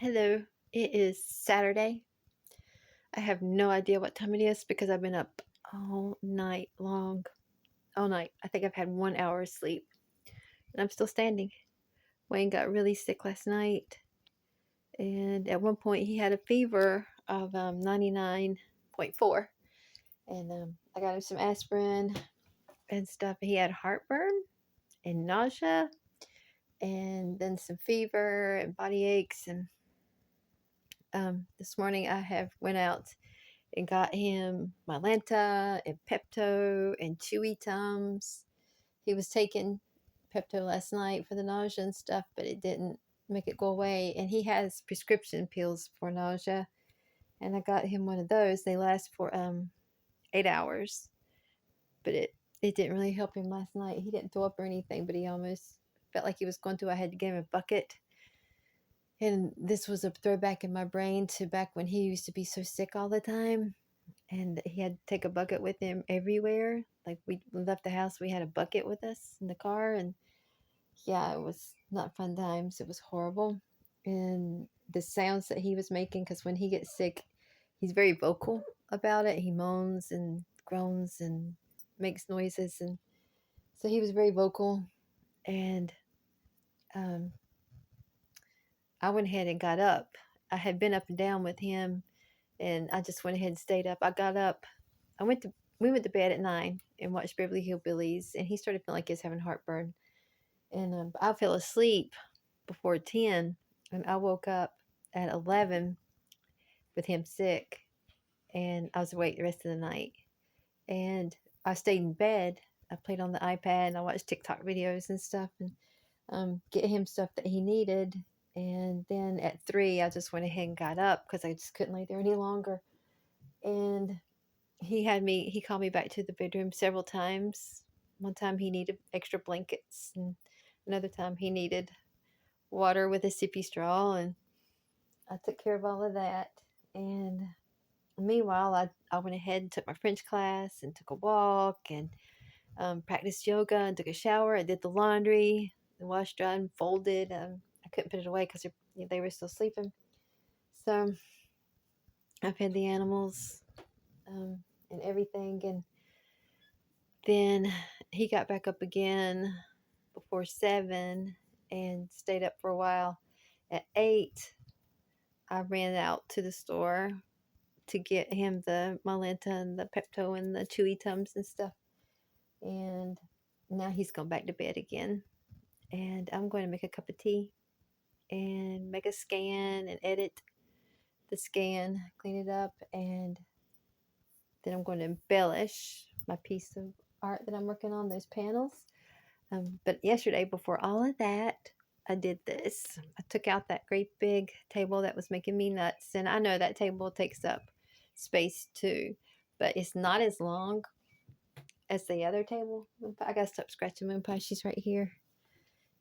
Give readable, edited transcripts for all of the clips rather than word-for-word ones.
Hello, it is Saturday. I have no idea what time it is because I've been up all night long. All night. I think I've had 1 hour of sleep and I'm still standing. Wayne got really sick last night, and at one point he had a fever of 99.4. And I got him some aspirin and stuff. He had heartburn and nausea and then some fever and body aches. And this morning I have went out and got him Mylanta and Pepto and Chewy Tums. He was taking Pepto last night for the nausea and stuff, but it didn't make it go away. And he has prescription pills for nausea, and I got him one of those. They last for 8 hours, but it didn't really help him last night. He didn't throw up or anything, but he almost felt like he was going to. I had to give him a bucket. And this was a throwback in my brain to back when he used to be so sick all the time, and he had to take a bucket with him everywhere. Like we left the house, we had a bucket with us in the car, and yeah, it was not fun times. It was horrible, and the sounds that he was making, because when he gets sick, he's very vocal about it. He moans and groans and makes noises, and so he was very vocal. And um, I went ahead and got up. I had been up and down with him, and I just went ahead and stayed up. I got up. I went to we went to bed at 9 and watched Beverly Hillbillies, and he started feeling like he was having heartburn. And I fell asleep before 10, and I woke up at 11 with him sick, and I was awake the rest of the night. And I stayed in bed. I played on the iPad, and I watched TikTok videos and stuff, and get him stuff that he needed. And then at 3, I just went ahead and got up because I just couldn't lay there any longer. And he called me back to the bedroom several times. One time he needed extra blankets, and another time he needed water with a sippy straw, and I took care of all of that. And meanwhile, I went ahead and took my French class and took a walk and practiced yoga and took a shower and did the laundry, and washed, dried, and folded. I couldn't put it away because they were still sleeping. So I fed the animals and everything. And then he got back up again before 7 and stayed up for a while. At 8, I ran out to the store to get him the Mylanta and the Pepto and the Chewy Tums and stuff. And now he's gone back to bed again. And I'm going to make a cup of tea and make a scan and edit the scan, clean it up, and then I'm going to embellish my piece of art that I'm working on, those panels. But yesterday, before all of that, I did this. I took out that great big table that was making me nuts. And I know that table takes up space too, but it's not as long as the other table. I gotta stop scratching Moon Pie. She's right here.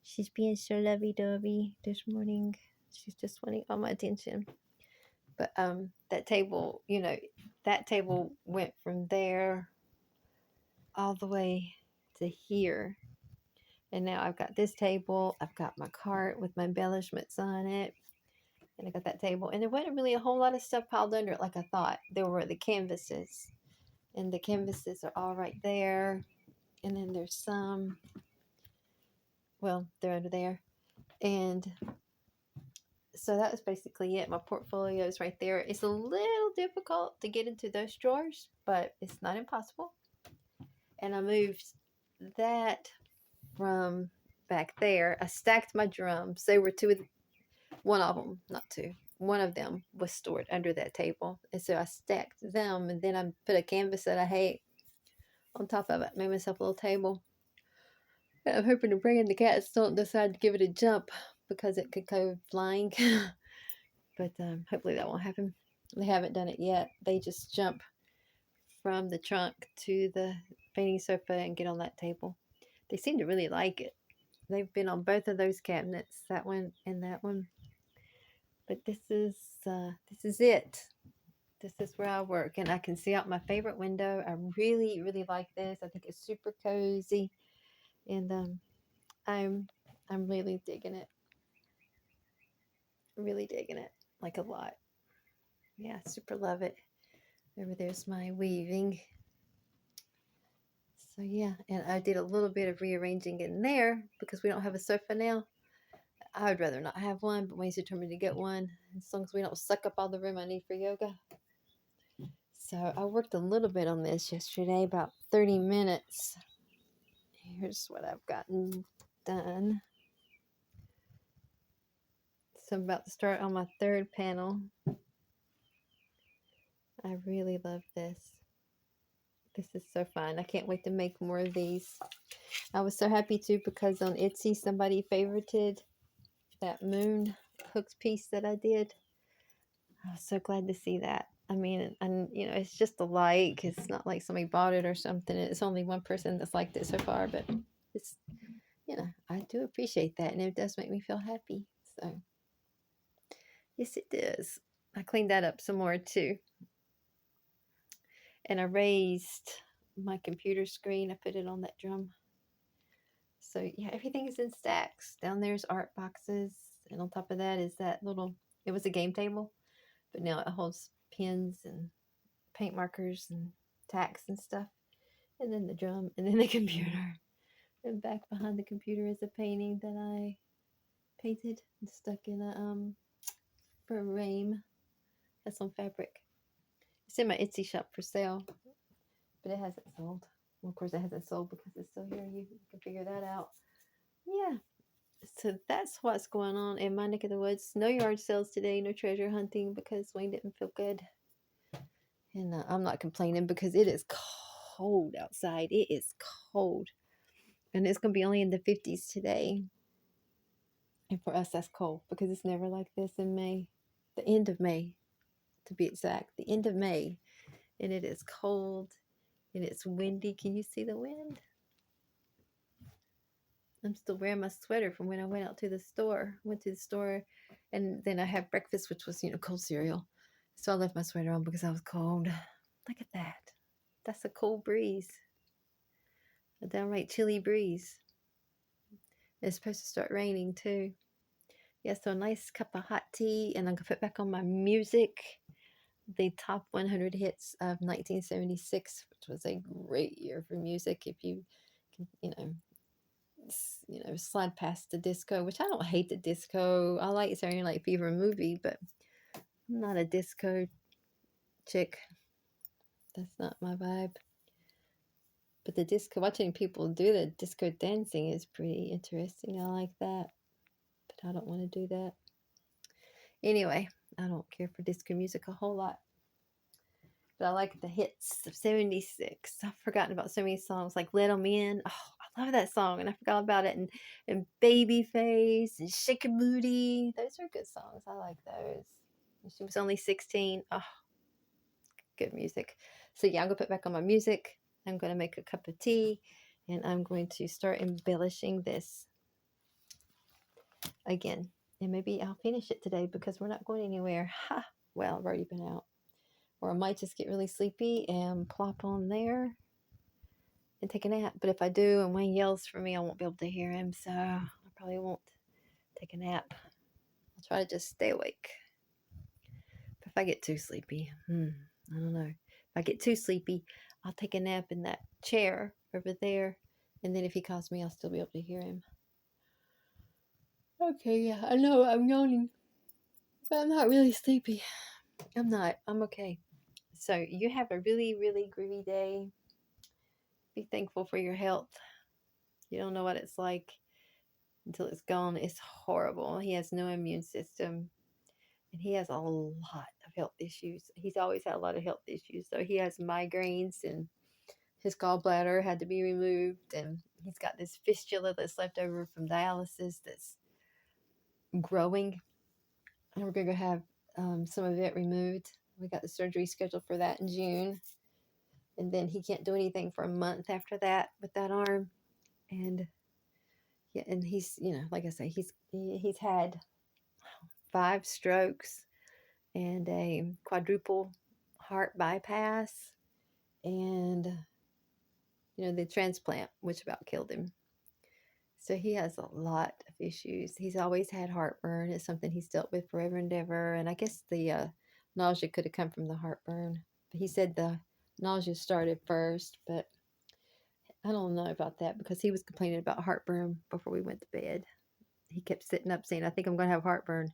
She's being so lovey dovey this morning. She's just wanting all my attention. But that table, that table went from there all the way to here. And now I've got this table. I've got my cart with my embellishments on it. And I got that table. And there wasn't really a whole lot of stuff piled under it like I thought. There were the canvases. And the canvases are all right there. And then there's some, well, they're under there. And so that was basically it. My portfolio is right there. It's a little difficult to get into those drawers, but it's not impossible. And I moved that from back there. I stacked my drums. They were one of them, not two. One of them was stored under that table. And so I stacked them, and then I put a canvas that I hate on top of it. Made myself a little table. And I'm hoping to bring in the cats don't decide to give it a jump because it could go flying. But hopefully that won't happen. They haven't done it yet. They just jump from the trunk to the painting sofa and get on that table. They seem to really like it. They've been on both of those cabinets, that one and that one. But this is it. This is where I work, and I can see out my favorite window. I really, really like this. I think it's super cozy, and I'm really digging it. Really digging it, like a lot. Yeah, super love it. Over there's my weaving. So yeah, and I did a little bit of rearranging in there because we don't have a sofa now. I would rather not have one, but Wayne's determined to get one as long as we don't suck up all the room I need for yoga. So I worked a little bit on this yesterday, about 30 minutes. Here's what I've gotten done. So I'm about to start on my third panel. I really love this. This is so fun. I can't wait to make more of these. I was so happy too because on Etsy somebody favorited that moon hooked piece that I did. I was so glad to see that. I mean, and you know, it's just a like. It's not like somebody bought it or something. It's only one person that's liked it so far, but it's, you know, I do appreciate that, and it does make me feel happy. So, yes, it does. I cleaned that up some more too, and I raised my computer screen. I put it on that drum. So yeah, everything is in stacks. Down there's art boxes, and on top of that is that little. It was a game table, but now it holds pens and paint markers and tacks and stuff. And then the drum, and then the computer. And back behind the computer is a painting that I painted and stuck in a frame. That's on fabric. It's in my Etsy shop for sale, but it hasn't sold. Well, of course, it hasn't sold because it's still here. You can figure that out. Yeah. So that's what's going on in my neck of the woods. No yard sales today, no treasure hunting because Wayne didn't feel good. And I'm not complaining because it is cold outside. It is cold. And it's going to be only in the 50s today. And for us, that's cold because it's never like this in May. The end of May, to be exact. The end of May. And it is cold and it's windy. Can you see the wind? I'm still wearing my sweater from when I went out to the store. Went to the store and then I had breakfast, which was, cold cereal. So I left my sweater on because I was cold. Look at that. That's a cold breeze. A downright chilly breeze. It's supposed to start raining too. Yeah, so a nice cup of hot tea, and I'm gonna put back on my music. The top 100 hits of 1976, which was a great year for music. If you can, slide past the disco, which I don't hate the disco. I like Saturday Night Fever movie, but I'm not a disco chick. That's not my vibe. But the disco, watching people do the disco dancing is pretty interesting. I like that, but I don't want to do that. Anyway, I don't care for disco music a whole lot. But I like the hits of 76. I've forgotten about so many songs like Let 'Em In. Oh, I love that song, and I forgot about it. And Babyface and Shake a Booty. Those are good songs. I like those. And she was only 16. Oh, good music. So yeah, I'm going to put back on my music. I'm going to make a cup of tea, and I'm going to start embellishing this again. And maybe I'll finish it today because we're not going anywhere. Ha! Well, I've already been out. Or I might just get really sleepy and plop on there and take a nap. But if I do and Wayne yells for me, I won't be able to hear him. So I probably won't take a nap. I'll try to just stay awake. But if I get too sleepy, I don't know. If I get too sleepy, I'll take a nap in that chair over there. And then if he calls me, I'll still be able to hear him. Okay, yeah, I know I'm yawning. But I'm not really sleepy. I'm not. I'm okay. So you have a really, really groovy day. Be thankful for your health. You don't know what it's like until it's gone. It's horrible. He has no immune system, and he has a lot of health issues. He's always had a lot of health issues. So he has migraines, and his gallbladder had to be removed, and he's got this fistula that's left over from dialysis that's growing, and we're going to have some of it removed. We got the surgery scheduled for that in June. And then he can't do anything for a month after that with that arm. And yeah, and he's, like I say, he's had 5 strokes and a quadruple heart bypass and the transplant, which about killed him. So he has a lot of issues. He's always had heartburn. It's something he's dealt with forever and ever. And I guess the nausea could have come from the heartburn. But he said the nausea started first, but I don't know about that because he was complaining about heartburn before we went to bed. He kept sitting up saying, I think I'm going to have heartburn.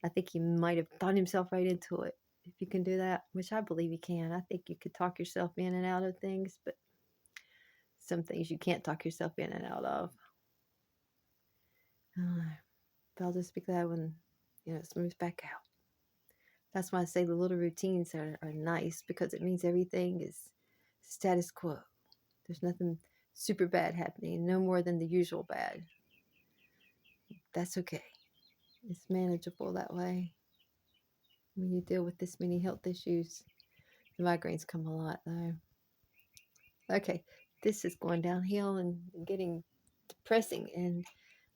I think he might have thought himself right into it. If you can do that, which I believe you can. I think you could talk yourself in and out of things, but some things you can't talk yourself in and out of. But I'll just be glad when, it smooths back out. That's why I say the little routines are nice because it means everything is status quo. There's nothing super bad happening, no more than the usual bad. That's okay. It's manageable that way. When you deal with this many health issues, the migraines come a lot though. Okay, this is going downhill and getting depressing, and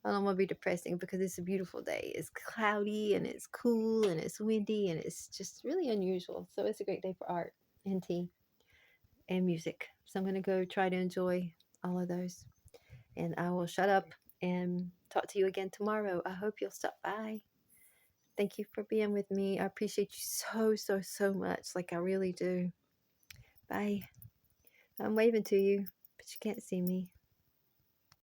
I don't want to be depressing because it's a beautiful day. It's cloudy and it's cool and it's windy and it's just really unusual. So it's a great day for art and tea and music. So I'm going to go try to enjoy all of those. And I will shut up and talk to you again tomorrow. I hope you'll stop by. Thank you for being with me. I appreciate you so, so, so much. Like I really do. Bye. I'm waving to you, but you can't see me.